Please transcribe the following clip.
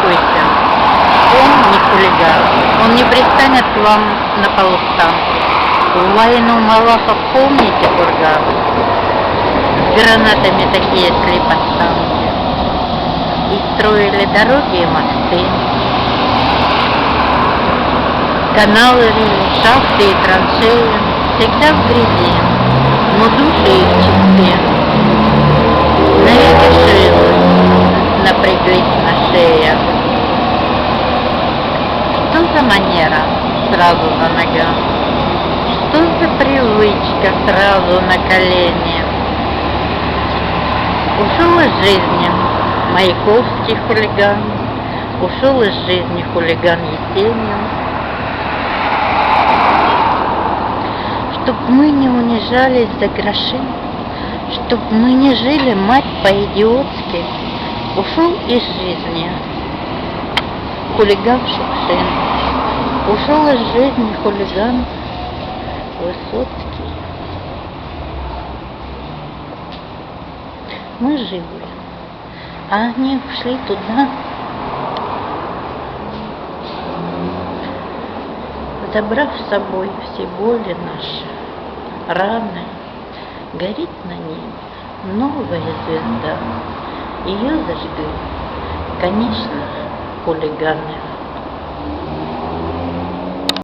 беспокойтесь, он не хулиган, он не пристанет к вам на полустанке. В войну Малахов, помните курган? С гранатами такие шли подстанки. И строили дороги и мосты, каналы рыли, шахты и траншеи, всегда в грязи, но души их чисты. Навеки шилы напряглись на шеях. Что за манера сразу за ногам? Что за привычка сразу на колени? Ушел из жизни Маяковский хулиган, ушел из жизни хулиган Есенин. Чтоб мы не унижались за гроши, чтоб мы не жили, мать, по-идиотски, ушел из жизни хулиган Шукшин, ушел из жизни хулиган Высоцкий. Мы живы, а они ушли туда, забрав с собой все боли наши, раны. Горит на небе новая звезда, ее зажгли, конечно, хулиганы.